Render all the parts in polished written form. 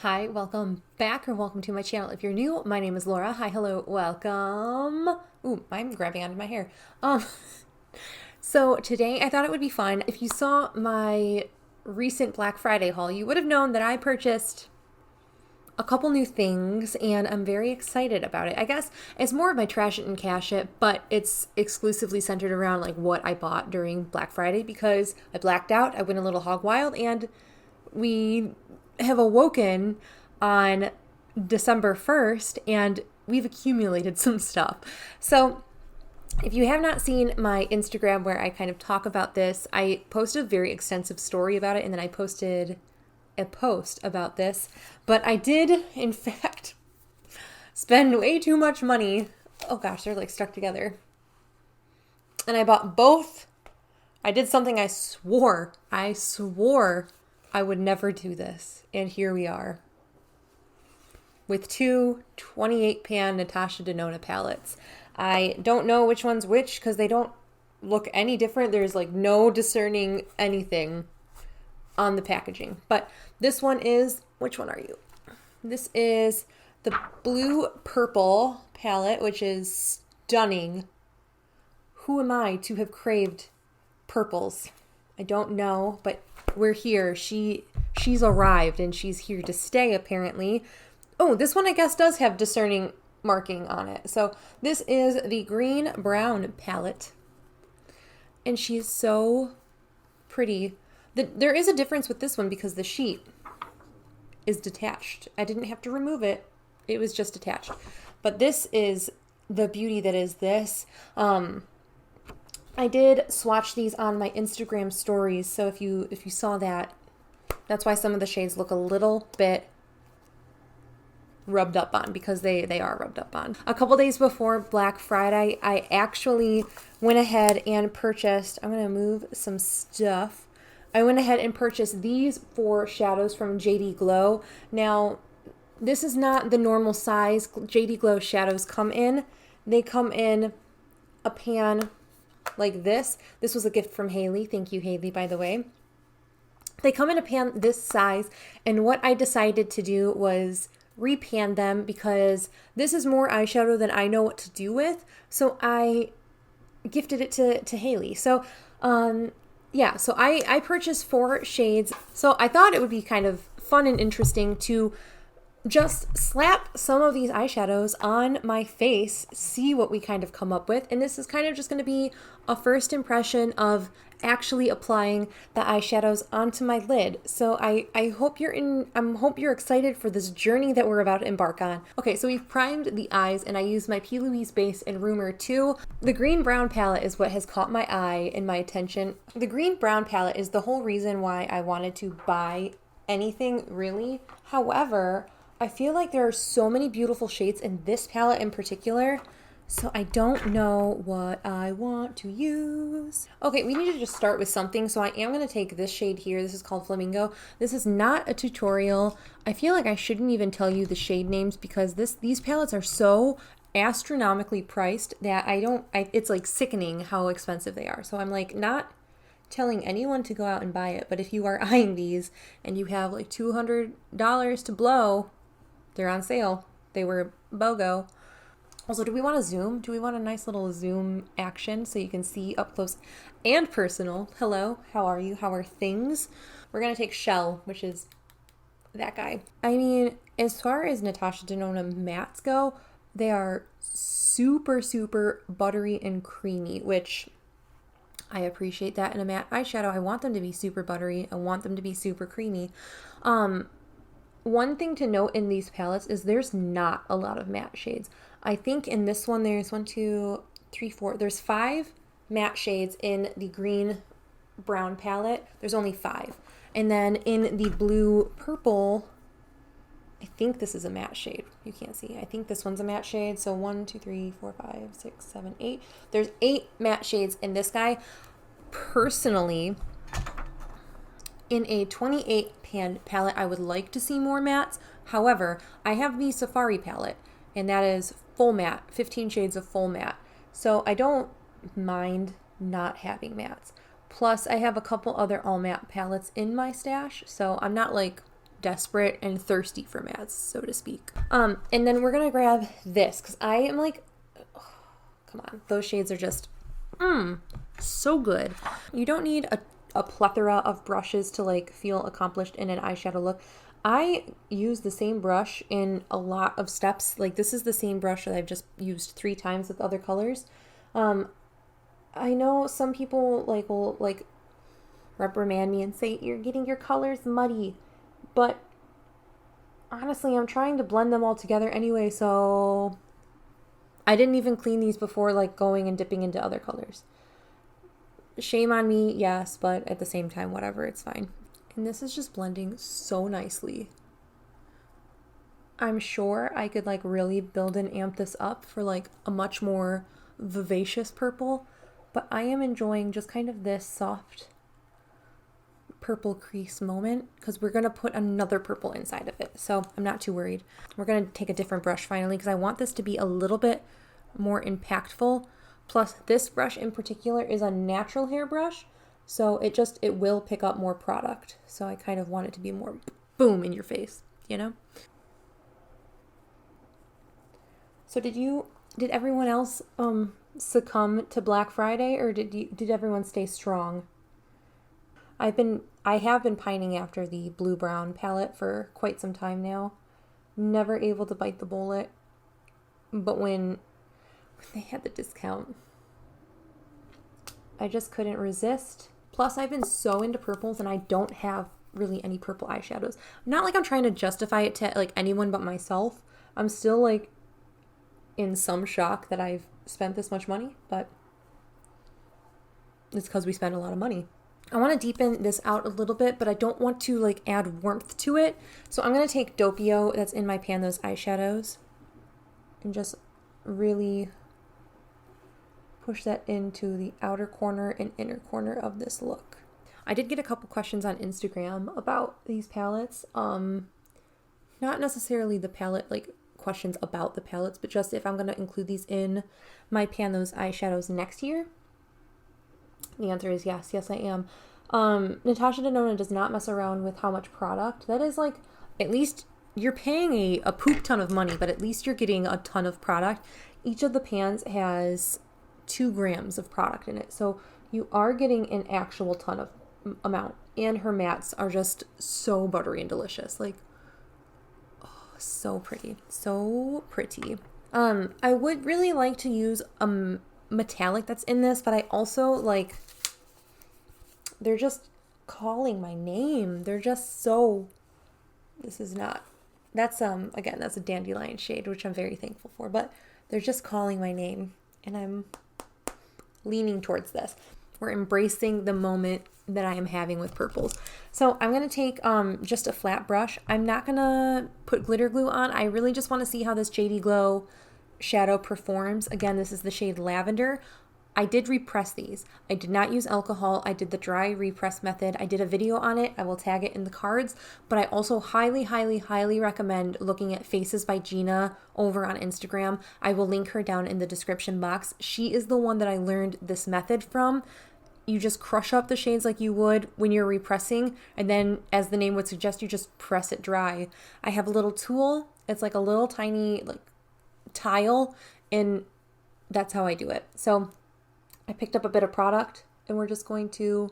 Hi, welcome back or welcome to my channel. If you're new, my name is Laura. Hi, hello, welcome. Ooh, I'm grabbing onto my hair. Um, so today I thought it would be fun. If you saw my recent Black Friday haul, you would have known that I purchased a couple new things and I'm very excited about it. I guess it's more of my trash it and cash it, but it's exclusively centered around like what I bought during Black Friday because I blacked out, I went a little hog wild, and we have awoken on December 1st and we've accumulated some stuff. So if you have not seen my Instagram where I kind of talk about this, I posted a very extensive story about it and then I posted a post about this. But I did, in fact, spend way too much money. Oh gosh, they're like stuck together. And I bought both. I did something I swore I would never do this. And here we are. With two 28 pan Natasha Denona palettes. I don't know which one's which because they don't look any different. There's like no discerning anything on the packaging. But this one is, which one are you? This is the blue purple palette, which is stunning. Who am I to have craved purples? I don't know, but we're here. She's arrived and she's here to stay apparently. Oh, this one I guess does have discerning marking on it. So this is the green brown palette. And she's so pretty. There is a difference with this one because the sheet is detached. I didn't have to remove it. It was just attached. But this is the beauty that is this. I did swatch these on my Instagram stories. So if you saw that, that's why some of the shades look a little bit rubbed up on because they are rubbed up on. A couple days before Black Friday, I actually went ahead and purchased, I'm going to move some stuff. I went ahead and purchased these 4 shadows from JD Glow. Now, this is not the normal size JD Glow shadows come in. They come in a pan like this. This was a gift from Haley. Thank you, Haley, by the way. They come in a pan this size, and what I decided to do was repan them because this is more eyeshadow than I know what to do with. So I gifted it to Haley. So, yeah, so I purchased 4 shades. So I thought it would be kind of fun and interesting to just slap some of these eyeshadows on my face, see what we kind of come up with. And this is kind of just going to be a first impression of actually applying the eyeshadows onto my lid. So I hope you're excited for this journey that we're about to embark on. Okay, so we've primed the eyes and I used my P. Louise base in Rumor 2. The green brown palette is what has caught my eye and my attention. The green brown palette is the whole reason why I wanted to buy anything really. However, I feel like there are so many beautiful shades in this palette in particular, so I don't know what I want to use. Okay, we need to just start with something, so I am going to take this shade here. This is called Flamingo. This is not a tutorial. I feel like I shouldn't even tell you the shade names because these palettes are so astronomically priced that it's like sickening how expensive they are. So I'm like not telling anyone to go out and buy it, but if you are eyeing these and you have like $200 to blow, they're on sale. They were BOGO. Also, do we want to zoom? Do we want a nice little zoom action so you can see up close and personal? Hello, how are you? How are things? We're going to take Shell, which is that guy. I mean, as far as Natasha Denona mattes go, they are super, super buttery and creamy, which I appreciate that in a matte eyeshadow. I want them to be super buttery. I want them to be super creamy. One thing to note in these palettes is there's not a lot of matte shades. I think in this one there's 1, 2, 3, 4. There's 5 matte shades in the green brown palette. There's only 5. And then in the blue purple, I think this is a matte shade. You can't see. I think this one's a matte shade. So 1, 2, 3, 4, 5, 6, 7, 8. There's 8 matte shades in this guy. Personally, in a 28 pan palette, I would like to see more mattes. However, I have the Safari palette, and that is full matte, 15 shades of full matte. So I don't mind not having mattes. Plus, I have a couple other all matte palettes in my stash, so I'm not like desperate and thirsty for mattes, so to speak. And then we're gonna grab this because I am like, oh, come on, those shades are just so good. You don't need a plethora of brushes to like feel accomplished in an eyeshadow look. I use the same brush in a lot of steps. Like this is the same brush that I've just used 3 times with other colors. I know some people like will like reprimand me and say you're getting your colors muddy, but honestly I'm trying to blend them all together anyway, so I didn't even clean these before like going and dipping into other colors. Shame on me, yes, but at the same time, whatever, it's fine. And this is just blending so nicely. I'm sure I could like really build and amp this up for like a much more vivacious purple, but I am enjoying just kind of this soft purple crease moment because we're going to put another purple inside of it. So I'm not too worried. We're going to take a different brush finally because I want this to be a little bit more impactful. Plus this brush in particular is a natural hair brush, so it will pick up more product. So I kind of want it to be more boom in your face, you know? So did everyone else succumb to Black Friday, or did everyone stay strong? I have been pining after the blue brown palette for quite some time now. Never able to bite the bullet, but when they had the discount, I just couldn't resist. Plus, I've been so into purples and I don't have really any purple eyeshadows. Not like I'm trying to justify it to like anyone but myself. I'm still like in some shock that I've spent this much money, but it's because we spend a lot of money. I want to deepen this out a little bit, but I don't want to like add warmth to it. So I'm going to take Doppio that's in my pan, those eyeshadows, and just really push that into the outer corner and inner corner of this look. I did get a couple questions on Instagram about these palettes. Not necessarily the palette, like questions about the palettes, but just if I'm going to include these in my pan, those eyeshadows next year. The answer is yes. Yes, I am. Natasha Denona does not mess around with how much product. That is like, at least you're paying a poop ton of money, but at least you're getting a ton of product. Each of the pans has 2 grams of product in it. So you are getting an actual ton of amount. And her mattes are just so buttery and delicious. Like, oh, so pretty. So pretty. I would really like to use a metallic that's in this, but I also like, they're just calling my name. They're just so, this is not, that's again, that's a dandelion shade, which I'm very thankful for, but they're just calling my name and I'm leaning towards this. We're embracing the moment that I am having with purples. So I'm going to take just a flat brush. I'm not going to put glitter glue on. I really just want to see how this JD Glow shadow performs. Again, this is the shade Lavender. I did repress these. I did not use alcohol. I did the dry repress method. I did a video on it. I will tag it in the cards, but I also highly, highly, highly recommend looking at Faces by Gina over on Instagram. I will link her down in the description box. She is the one that I learned this method from. You just crush up the shades like you would when you're repressing, and then, as the name would suggest, you just press it dry. I have a little tool. It's like a little tiny like tile, and that's how I do it. So I picked up a bit of product and we're just going to,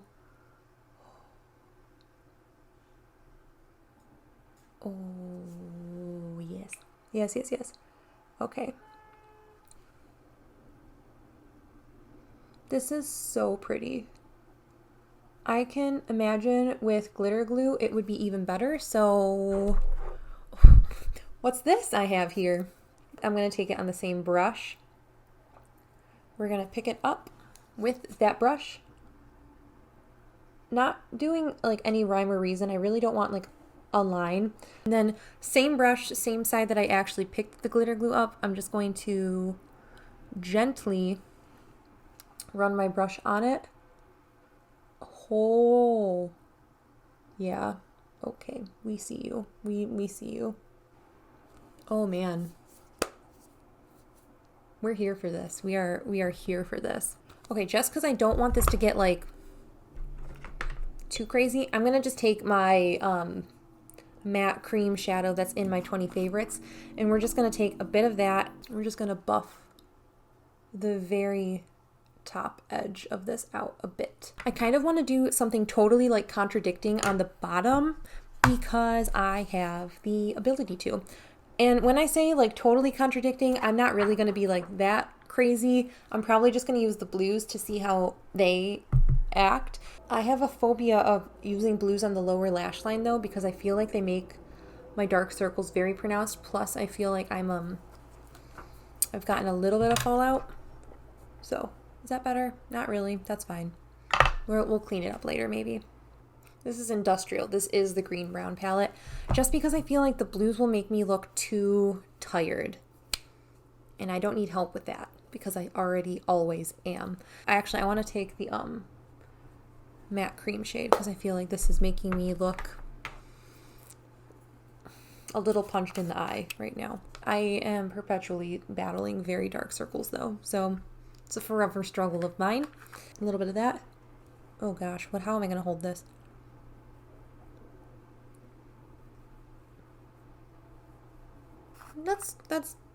oh yes, yes, yes, yes. Okay. This is so pretty. I can imagine with glitter glue it would be even better. So what's this I have here? I'm going to take it on the same brush. We're going to pick it up with that brush. Not doing like any rhyme or reason. I really don't want like a line. And then same brush, same side that I actually picked the glitter glue up. I'm just going to gently run my brush on it. Oh, yeah. Okay, we see you. We see you. Oh man. We're here for this. We are here for this. Okay, just because I don't want this to get like too crazy, I'm gonna just take my matte cream shadow that's in my 20 favorites. And we're just going to take a bit of that. We're just going to buff the very top edge of this out a bit. I kind of want to do something totally like contradicting on the bottom because I have the ability to. And when I say like totally contradicting, I'm not really going to be like that crazy. I'm probably just going to use the blues to see how they act. I have a phobia of using blues on the lower lash line though, because I feel like they make my dark circles very pronounced. Plus I feel like I've gotten a little bit of fallout. So is that better? Not really. That's fine. We'll clean it up later maybe. This is industrial. This is the green brown palette. Just because I feel like the blues will make me look too tired. And I don't need help with that because I already always am. I want to take the matte cream shade because I feel like this is making me look a little punched in the eye right now. I am perpetually battling very dark circles though. So it's a forever struggle of mine. A little bit of that. Oh gosh, how am I going to hold this?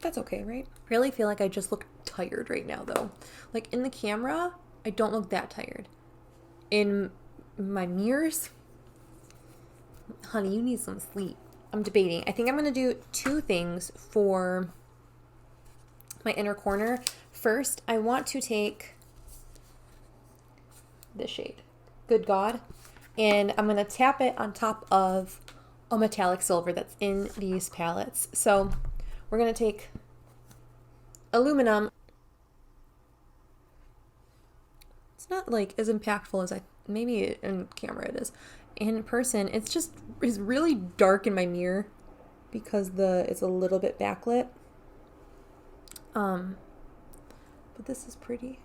That's okay, right? I really feel like I just look tired right now though. Like in the camera, I don't look that tired. In my mirrors, honey, you need some sleep. I'm debating. I think I'm going to do two things for my inner corner. First, I want to take this shade, Good God, and I'm going to tap it on top of a metallic silver that's in these palettes. So we're going to take aluminum. It's not like as impactful as maybe in camera it is. In person, it's really dark in my mirror because it's a little bit backlit. But this is pretty.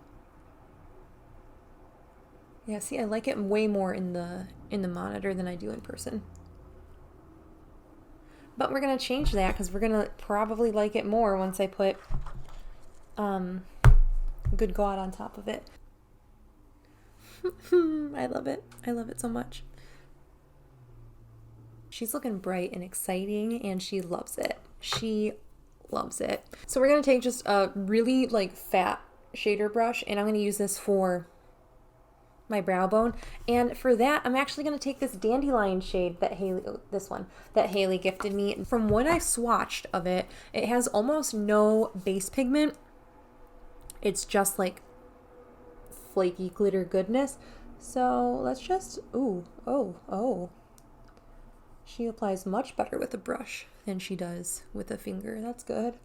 Yeah, see, I like it way more in the monitor than I do in person. But we're going to change that because we're going to probably like it more once I put Good God on top of it. I love it. I love it so much. She's looking bright and exciting and she loves it. She loves it. So we're going to take just a really like fat shader brush and I'm going to use this for my brow bone. And for that, I'm actually going to take this dandelion shade that Haley gifted me. From what I swatched of it, it has almost no base pigment. It's just like flaky glitter goodness. So let's just, oh. She applies much better with a brush than she does with a finger. That's good.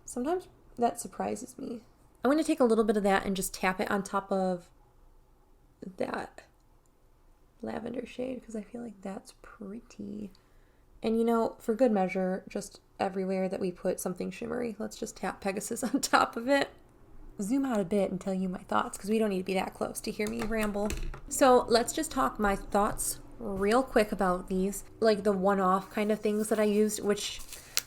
Sometimes that surprises me. I'm going to take a little bit of that and just tap it on top of that lavender shade because I feel like that's pretty. And you know, for good measure, just everywhere that we put something shimmery, let's just tap Pegasus on top of it. Zoom out a bit and tell you my thoughts because we don't need to be that close to hear me ramble. So let's just talk my thoughts real quick about these, like the one-off kind of things that I used, which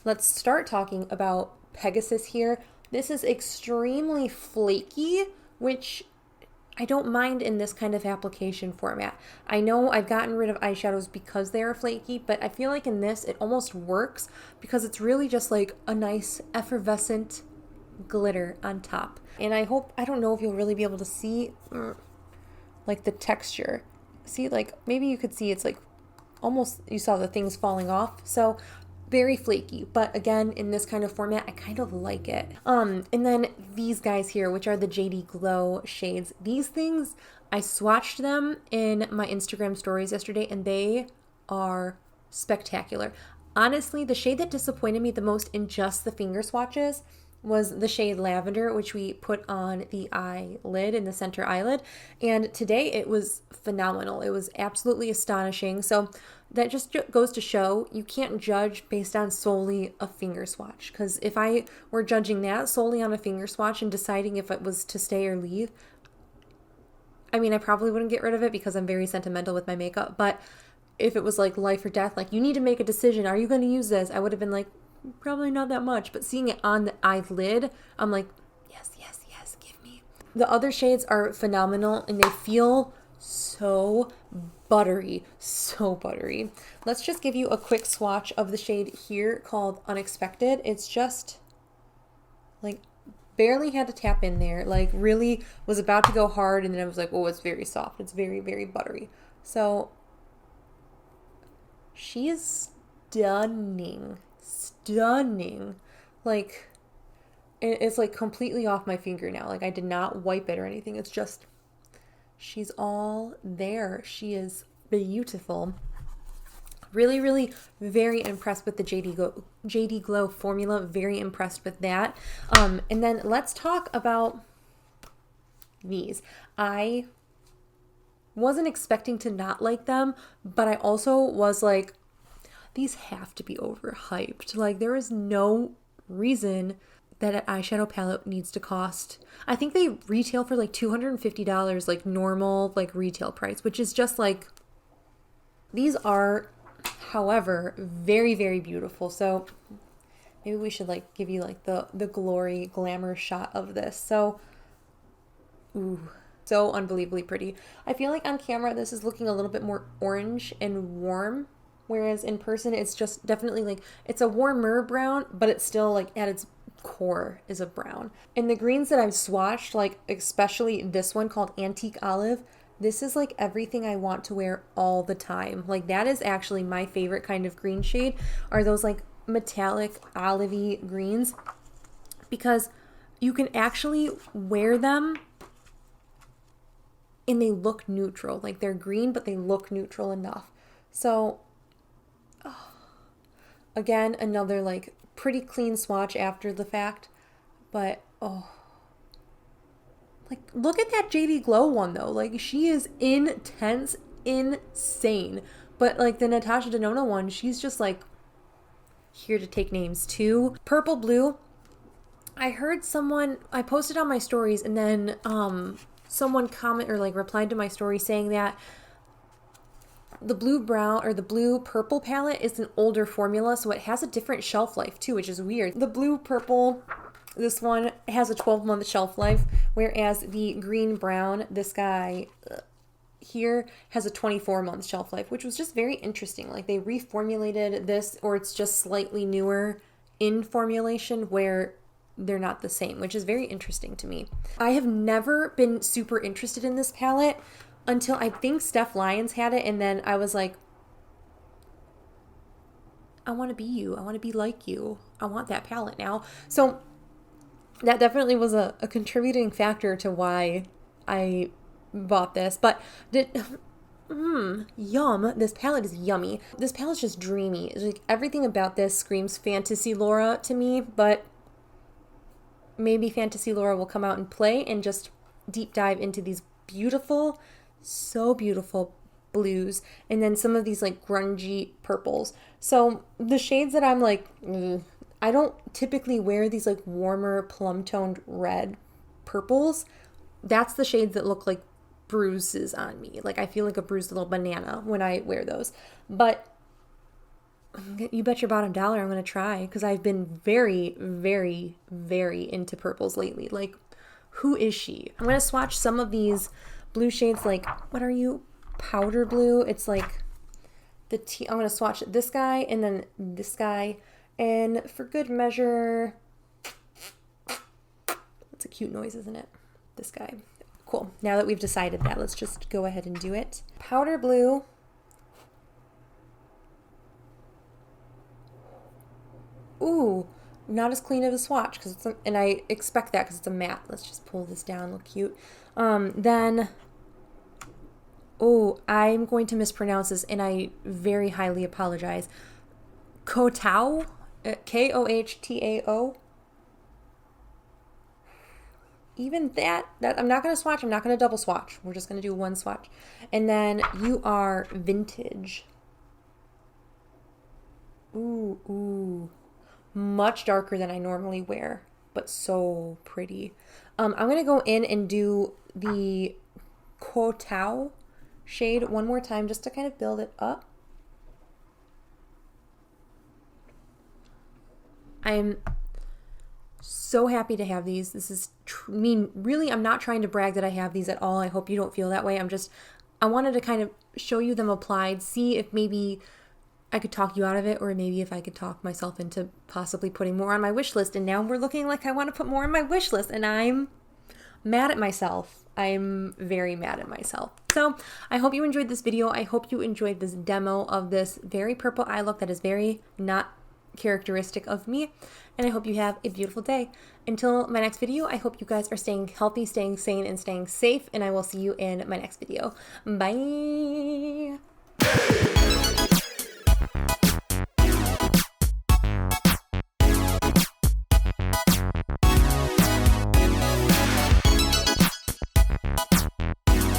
let's start talking about Pegasus here. This is extremely flaky, which I don't mind in this kind of application format. I know I've gotten rid of eyeshadows because they are flaky, but I feel like in this it almost works because it's really just like a nice effervescent glitter on top. And I don't know if you'll really be able to see like the texture. See, like maybe you could see it's like almost, you saw the things falling off. So very flaky, but again, in this kind of format, I kind of like it. And then these guys here, which are the JD Glow shades. These things, I swatched them in my Instagram stories yesterday and they are spectacular. Honestly, the shade that disappointed me the most in just the finger swatches was the shade Lavender, which we put on the eyelid, in the center eyelid. And today it was phenomenal. It was absolutely astonishing. So that just goes to show you can't judge based on solely a finger swatch. Because if I were judging that solely on a finger swatch and deciding if it was to stay or leave, I mean, I probably wouldn't get rid of it because I'm very sentimental with my makeup. But if it was like life or death, like you need to make a decision, are you going to use this? I would have been like, probably not that much, but seeing it on the eyelid, I'm like, yes, give me. The other shades are phenomenal and they feel so buttery, so buttery. Let's just give you a quick swatch of the shade here called Unexpected. It's just like barely had to tap in there, like really was about to go hard, and then I was like, oh, it's very soft. It's very, very buttery. So she is stunning, stunning. Like, it's like completely off my finger now. Like, I did not wipe it or anything. It's just, she's all there. She is beautiful. Really, really very impressed with the JD Glow formula. Very impressed with that. And then let's talk about these. I wasn't expecting to not like them, but I also was like, these have to be overhyped. Like, there is no reason that an eyeshadow palette needs to cost. I think they retail for like $250, like normal, like retail price, which is just like, these are, however, very, very beautiful. So maybe we should like give you like the glory glamour shot of this. So, ooh, so unbelievably pretty. I feel like on camera, this is looking a little bit more orange and warm, whereas in person, it's just definitely like, it's a warmer brown, but it's still like at its core is a brown. And the greens that I've swatched, like especially this one called Antique Olive, this is like everything I want to wear all the time. Like, that is actually my favorite kind of green shade, are those like metallic olivey greens, because you can actually wear them and they look neutral. Like, they're green, but they look neutral enough. So, again, another like pretty clean swatch after the fact, but like, look at that JD Glow one though. Like, she is intense, insane. But like the Natasha Denona one, she's just like here to take names too. Purple Blue, I heard someone, I posted on my stories, and then someone comment or like replied to my story saying that the blue brown or the blue purple palette is an older formula, so it has a different shelf life too, which is weird. The blue purple, this one has a 12-month shelf life, whereas the green brown, this guy here, has a 24-month shelf life, which was just very interesting. Like, they reformulated this, or it's just slightly newer in formulation where they're not the same, which is very interesting to me. I have never been super interested in this palette until I think Steph Lyons had it, and then I was like, I want to be you. I want to be like you. I want that palette now. So that definitely was a contributing factor to why I bought this. But yum. This palette is yummy. This palette's just dreamy. It's like, everything about this screams Fantasy Laura to me, but maybe Fantasy Laura will come out and play and just deep dive into these beautiful, so beautiful blues, and then some of these like grungy purples. So the shades that I'm like, I don't typically wear these like warmer plum toned red purples. That's the shades that look like bruises on me. Like, I feel like a bruised little banana when I wear those. But you bet your bottom dollar I'm going to try, because I've been very, very, very into purples lately. Like, who is she? I'm going to swatch some of these blue shades. Like, what are you? Powder blue. It's like the I'm going to swatch this guy and then this guy. And for good measure, that's a cute noise, isn't it? This guy. Cool. Now that we've decided that, let's just go ahead and do it. Powder blue. Ooh, not as clean of a swatch, because it's and I expect that because it's a matte. Let's just pull this down, look cute. Then, oh, I'm going to mispronounce this, and I very highly apologize. Kohtao, Kohtao. Even that I'm not going to swatch. I'm not going to double swatch. We're just going to do one swatch. And then You Are Vintage. Ooh. Much darker than I normally wear, but so pretty. I'm going to go in and do the Kohtao shade one more time just to kind of build it up. I'm so happy to have these. This is, really, I'm not trying to brag that I have these at all. I hope you don't feel that way. I wanted to kind of show you them applied, see if maybe I could talk you out of it, or maybe if I could talk myself into possibly putting more on my wish list. And now we're looking like I want to put more on my wish list, and I'm mad at myself. I'm very mad at myself. So I hope you enjoyed this video. I hope you enjoyed this demo of this very purple eye look that is very not characteristic of me. And I hope you have a beautiful day. Until my next video, I hope you guys are staying healthy, staying sane, and staying safe. And I will see you in my next video. Bye.